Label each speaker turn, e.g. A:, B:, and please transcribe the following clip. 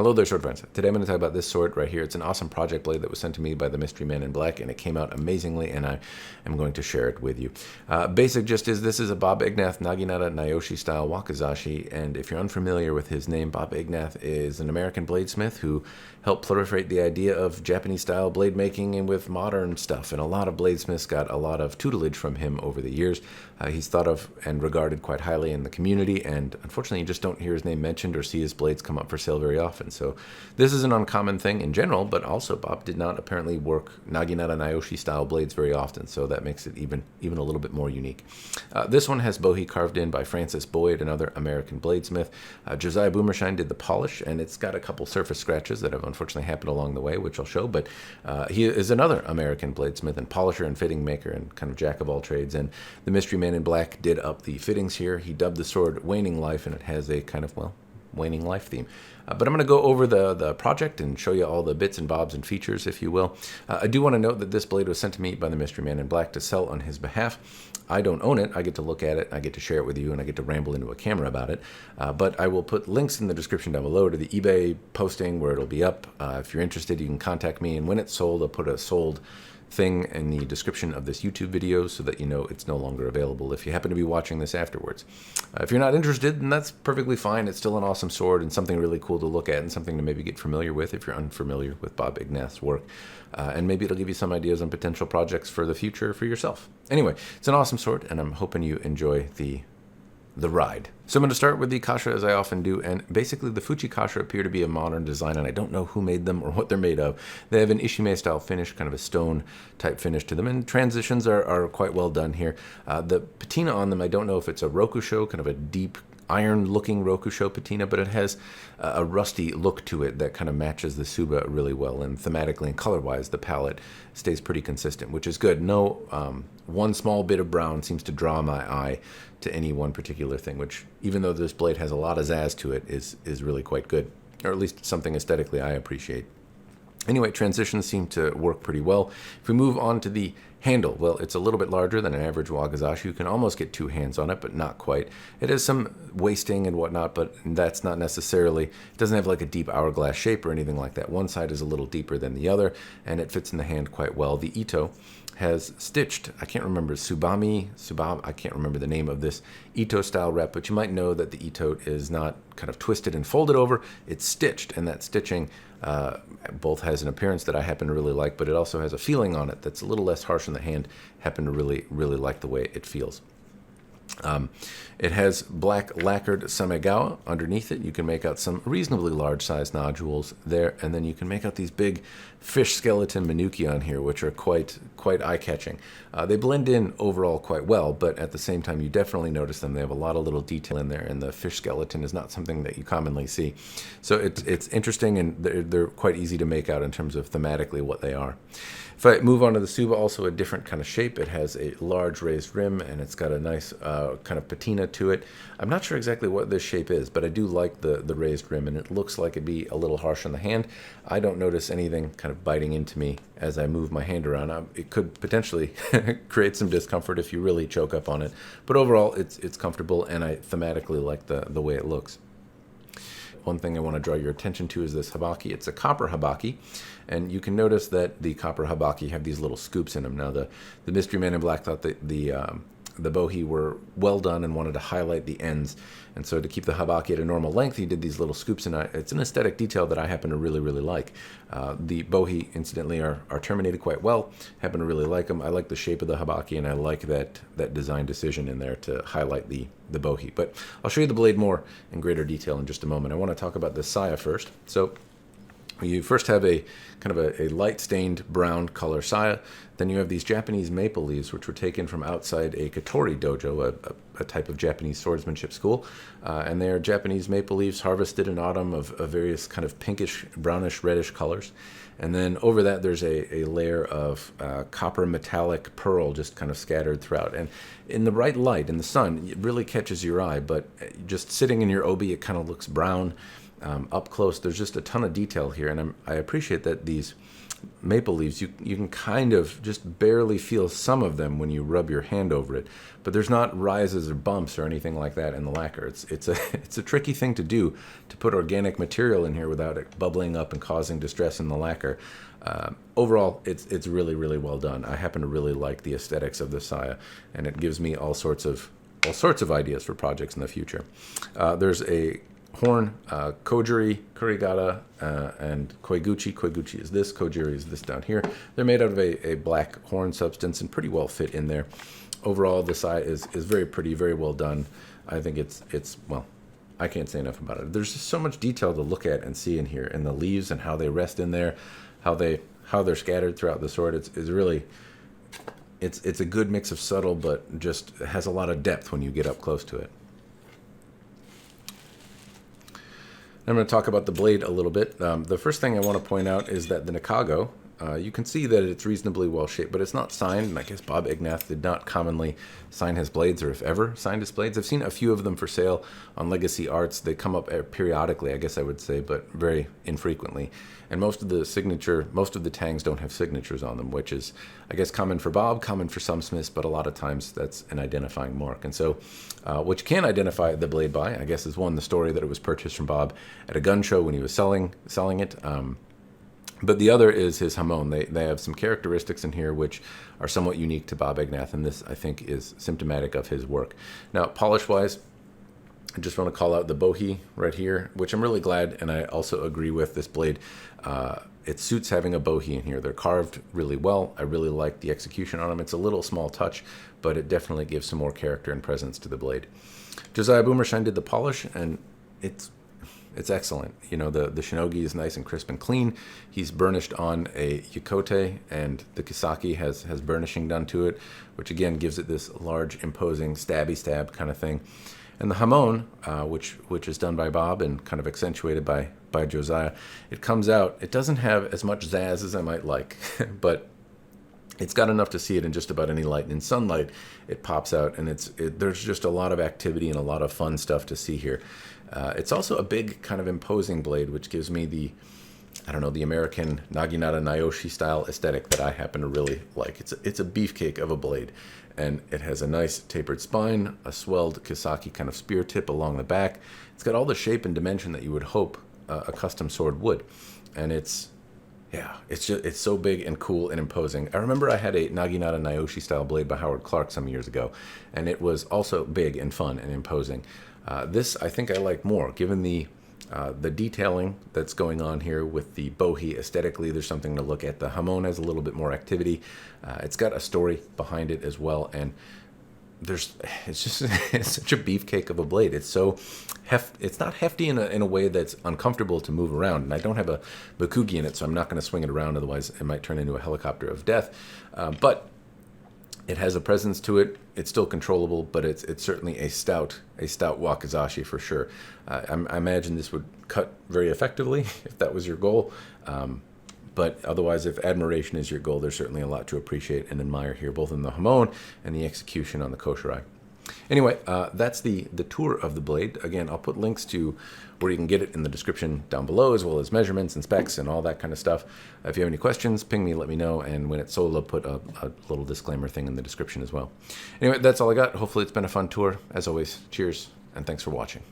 A: Hello there, sword friends. Today I'm going to talk about this sword right here. It's an awesome project blade that was sent to me by the Mystery Man in Black, and it came out amazingly, and I am going to share it with you. Basic gist is this is a Bob Engnath Naginata Naioshi style Wakizashi, and if you're unfamiliar with his name, Bob Engnath is an American bladesmith who helped proliferate the idea of Japanese style blade making and with modern stuff, and a lot of bladesmiths got a lot of tutelage from him over the years. He's thought of and regarded quite highly in the community, and unfortunately you just don't hear his name mentioned or see his blades come up for sale very often. So this is an uncommon thing in general, but also Bob did not apparently work Naginata Naioshi style blades very often, so that makes it even a little bit more unique. This one has Bohi carved in by Fancis, another American bladesmith. Josiah Boomershine did the polish, and it's got a couple surface scratches that have unfortunately happened along the way, which I'll show, but he is another American bladesmith and polisher and fitting maker and kind of jack of all trades, and the Mystery Man in Black did up the fittings here. He dubbed the sword Waning Life, and it has a kind of, well, waning life theme. But I'm going to go over the project and show you all the bits and bobs and features, if you will. I do want to note that this blade was sent to me by the Mystery Man in Black to sell on his behalf. I don't own it. I get to look at it, I get to share it with you, and I get to ramble into a camera about it. But I will put links in the description down below to the eBay posting where it'll be up. If you're interested, you can contact me, and when it's sold, I'll put a sold thing in the description of this YouTube video so that you know it's no longer available if you happen to be watching this afterwards. If you're not interested, then that's perfectly fine. It's still an awesome sword and something really cool to look at and something to maybe get familiar with if you're unfamiliar with Bob Engnath's work. And maybe it'll give you some ideas on potential projects for the future for yourself. Anyway, it's an awesome sword, and I'm hoping you enjoy the ride. So I'm going to start with the Kashira, as I often do, and basically the Fuchi Kashira appear to be a modern design, and I don't know who made them or what they're made of. They have an ishime style finish, kind of a stone type finish to them, and transitions are quite well done here. The patina on them, I don't know if it's a Rokusho, kind of a deep iron-looking Rokusho patina, but it has a rusty look to it that kind of matches the Tsuba really well, and thematically and color-wise, the palette stays pretty consistent, which is good. No one small bit of brown seems to draw my eye to any one particular thing, which, even though this blade has a lot of zazz to it, is really quite good, or at least something aesthetically I appreciate. Anyway, transitions seem to work pretty well. If we move on to the handle, well, it's a little bit larger than an average Wakizashi. You can almost get two hands on it, but not quite. It has some wasting and whatnot, but that's not necessarily, it doesn't have like a deep hourglass shape or anything like that. One side is a little deeper than the other, and it fits in the hand quite well. The Ito has stitched, I can't remember, I can't remember the name of this Ito style rep, but you might know that the Ito is not kind of twisted and folded over, it's stitched, and that stitching both has an appearance that I happen to really like, but it also has a feeling on it that's a little less harsh on the hand. Happen to really like the way it feels. It has black lacquered Samegawa underneath it. You can make out some reasonably large size nodules there, and then you can make out these big fish skeleton Menuki on here, which are quite eye-catching. They blend in overall quite well, but at the same time you definitely notice them. They have a lot of little detail in there, and the fish skeleton is not something that you commonly see. So it's interesting, and they're quite easy to make out in terms of thematically what they are. If I move on to the Tsuba, also a different kind of shape. It has a large raised rim, and it's got a nice kind of patina to it. I'm not sure exactly what this shape is, but I do like the raised rim, and it looks like it'd be a little harsh on the hand. I don't notice anything kind of biting into me as I move my hand around. It could potentially create some discomfort if you really choke up on it, but overall it's comfortable, and I thematically like the way it looks. One thing I want to draw your attention to is this Habaki. It's a copper Habaki, and you can notice that the copper Habaki have these little scoops in them. Now, the Mystery Man in Black thought that the Bohi were well done and wanted to highlight the ends, and so to keep the Habaki at a normal length, he did these little scoops, and it's an aesthetic detail that I happen to really like. The Bohi, incidentally, are terminated quite well. Happen to really like them. I like the shape of the Habaki, and I like that design decision in there to highlight the Bohi. But I'll show you the blade more in greater detail in just a moment. I want to talk about the saya first. So you first have a kind of a light stained brown color saya. Then you have these Japanese maple leaves, which were taken from outside a Katori dojo, a type of Japanese swordsmanship school. And they are Japanese maple leaves harvested in autumn of various kind of pinkish, brownish, reddish colors. And then over that, there's a layer of copper metallic pearl just kind of scattered throughout. And in the right light, in the sun, it really catches your eye. But just sitting in your obi, it kind of looks brown. Up close, there's just a ton of detail here, and I appreciate that these maple leaves, you can kind of just barely feel some of them when you rub your hand over it. But there's not rises or bumps or anything like that in the lacquer. It's a tricky thing to do, to put organic material in here without it bubbling up and causing distress in the lacquer. Overall, it's really, really well done. I happen to really like the aesthetics of the saya, and it gives me all sorts of ideas for projects in the future. There's a horn, Kojiri, Kurikata, and Koiguchi. Koiguchi is this, Kojiri is this down here. They're made out of a black horn substance and pretty well fit in there. Overall, the sai is very pretty, very well done. I think it's well, I can't say enough about it. There's just so much detail to look at and see in here, and the leaves and how they rest in there, how they're scattered throughout the sword. It's really, it's a good mix of subtle, but just has a lot of depth when you get up close to it. I'm going to talk about the blade a little bit. The first thing I want to point out is that the Nakago, you can see that it's reasonably well shaped, but it's not signed, and I guess Bob Engnath did not commonly sign his blades, or if ever signed his blades. I've seen a few of them for sale on Legacy Arts. They come up periodically, I guess I would say, but very infrequently. And most of the tangs don't have signatures on them, which is, I guess, common for Bob, common for some smiths, but a lot of times that's an identifying mark. And so what you can identify the blade by, I guess, is one, the story that it was purchased from Bob at a gun show when he was selling it. But the other is his hamon. They have some characteristics in here which are somewhat unique to Bob Engnath, and this, I think, is symptomatic of his work. Now, polish-wise, I just want to call out the Bohi right here, which I'm really glad, and I also agree with this blade. It suits having a Bohi in here. They're carved really well. I really like the execution on them. It's a little small touch, but it definitely gives some more character and presence to the blade. Josiah Boomershine did the polish, and it's excellent. You know, the shinogi is nice and crisp and clean. He's burnished on a yukote, and the kissaki has burnishing done to it, which again gives it this large, imposing, stabby stab kind of thing. And the hamon, which is done by Bob and kind of accentuated by Josiah, it comes out. It doesn't have as much zazz as I might like, but it's got enough to see it in just about any light. And in sunlight, it pops out, and there's just a lot of activity and a lot of fun stuff to see here. It's also a big kind of imposing blade, which gives me the American Naginata Naioshi style aesthetic that I happen to really like. It's a beefcake of a blade, and it has a nice tapered spine, a swelled kissaki kind of spear tip along the back. It's got all the shape and dimension that you would hope a custom sword would, and it's so big and cool and imposing. I remember I had a Naginata Naioshi style blade by Howard Clark some years ago, and it was also big and fun and imposing. This I think I like more, given the detailing that's going on here with the Bohi. Aesthetically, there's something to look at. The hamon has a little bit more activity. It's got a story behind it as well, and it's such a beefcake of a blade. It's not hefty in a way that's uncomfortable to move around, and I don't have a bakugi in it, so I'm not going to swing it around, otherwise it might turn into a helicopter of death. But it has a presence to it. It's still controllable, but it's certainly a stout wakizashi for sure. I imagine this would cut very effectively if that was your goal. But otherwise, if admiration is your goal, there's certainly a lot to appreciate and admire here, both in the hamon and the execution on the koshirai. Anyway, that's the tour of the blade. Again, I'll put links to where you can get it in the description down below, as well as measurements and specs and all that kind of stuff. If you have any questions, ping me, let me know. And when it's sold, I'll put a little disclaimer thing in the description as well. Anyway, that's all I got. Hopefully it's been a fun tour. As always, cheers, and thanks for watching.